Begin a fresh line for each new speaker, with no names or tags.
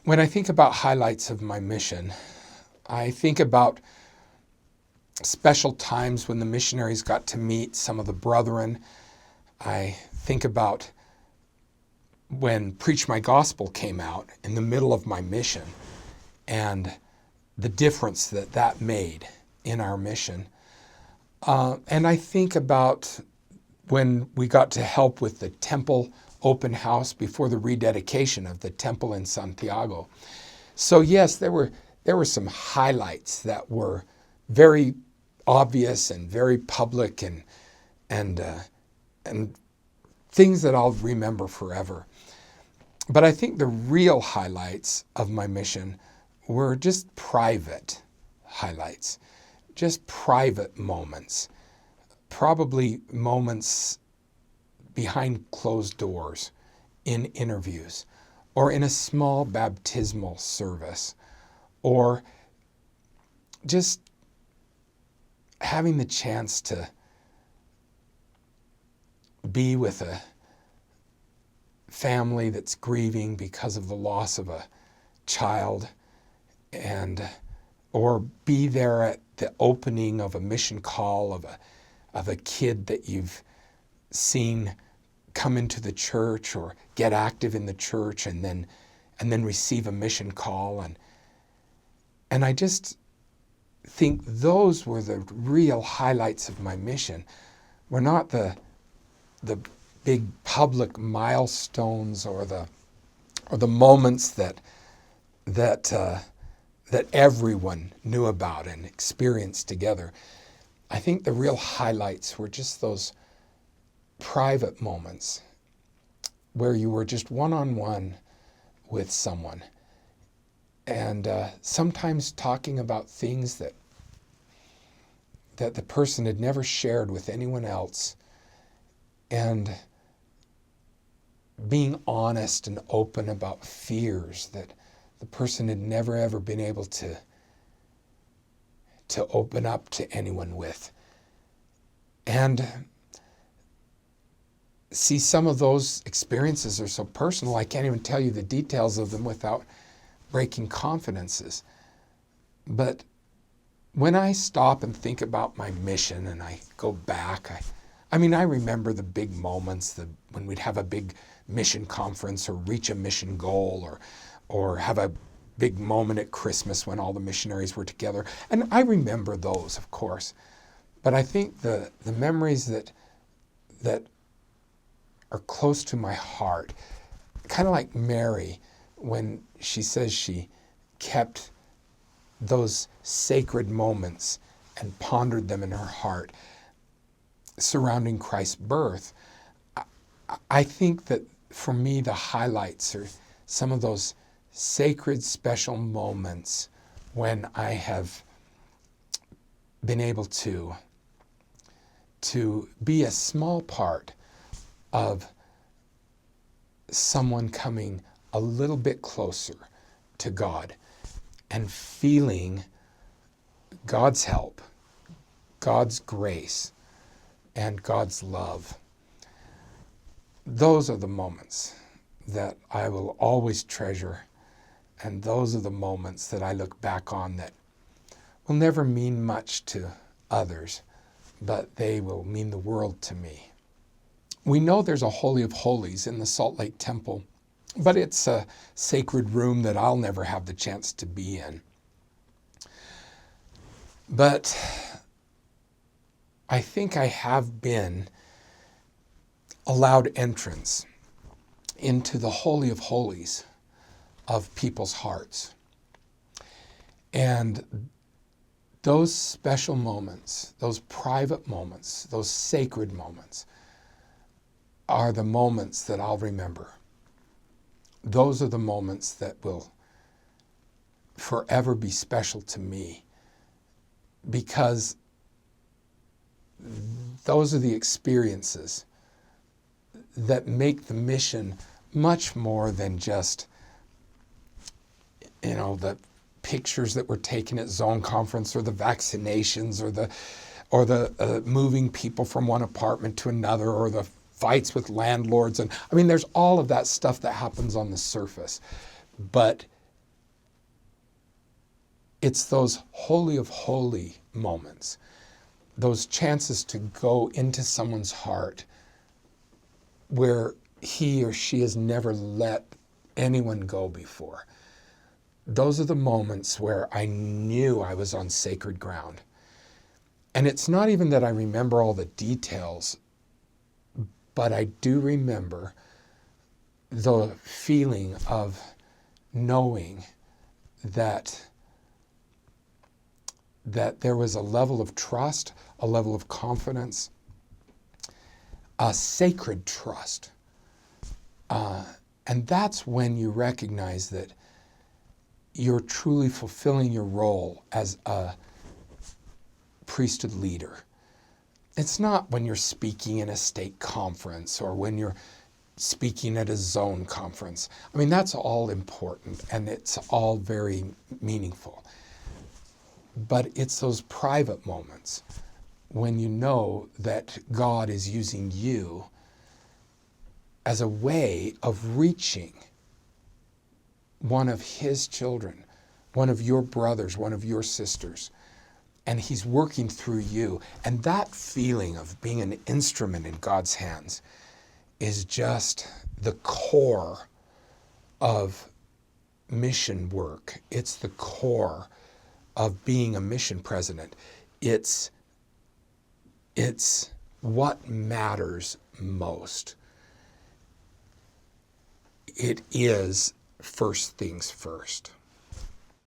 When I think about highlights of my mission, I think about special times when the missionaries got to meet some of the brethren. I think about when Preach My Gospel came out in the middle of my mission and the difference that that made in our mission. And I think about when we got to help with the temple open house before the rededication of the temple in Santiago. So yes, there were some highlights that were very obvious and very public and things that I'll remember forever. But I think the real highlights of my mission were just private highlights, just private moments, probably moments behind closed doors in interviews or in a small baptismal service or just having the chance to be with a family that's grieving because of the loss of a child or be there at the opening of a mission call of a kid that you've seen come into the church or get active in the church and then receive a mission call and I just think those were the real highlights of my mission. Were not the big public milestones or the moments that everyone knew about and experienced together. I think the real highlights were just those private moments where you were just one-on-one with someone and sometimes talking about things that the person had never shared with anyone else and being honest and open about fears that the person had never ever been able to open up to anyone with. And see, some of those experiences are so personal, I can't even tell you the details of them without breaking confidences. But when I stop and think about my mission and I go back, I remember the big moments, when we'd have a big mission conference or reach a mission goal or have a big moment at Christmas when all the missionaries were together. And I remember those, of course. But I think the memories that are close to my heart, kind of like Mary, when she says she kept those sacred moments and pondered them in her heart surrounding Christ's birth. I think that for me, the highlights are some of those sacred, special moments when I have been able to be a small part of someone coming a little bit closer to God and feeling God's help, God's grace, and God's love. Those are the moments that I will always treasure, and those are the moments that I look back on that will never mean much to others, but they will mean the world to me. We know there's a Holy of Holies in the Salt Lake Temple, but it's a sacred room that I'll never have the chance to be in. But I think I have been allowed entrance into the Holy of Holies of people's hearts. And those special moments, those private moments, those sacred moments are the moments that I'll remember. Those are the moments that will forever be special to me, because those are the experiences that make the mission much more than just, the pictures that were taken at Zone Conference or the vaccinations or the moving people from one apartment to another or the fights with landlords. And there's all of that stuff that happens on the surface. But It's those holy of holy moments, those chances to go into someone's heart where he or she has never let anyone go before. Those are the moments where I knew I was on sacred ground. And it's not even that I remember all the details, but I do remember the feeling of knowing that there was a level of trust, a level of confidence, a sacred trust. And that's when you recognize that you're truly fulfilling your role as a priesthood leader. It's not when you're speaking in a stake conference or when you're speaking at a zone conference. I mean, that's all important and it's all very meaningful. But it's those private moments when you know that God is using you as a way of reaching one of his children, one of your brothers, one of your sisters, and he's working through you. And that feeling of being an instrument in God's hands is just the core of mission work. It's the core of being a mission president. It's what matters most. It is first things first.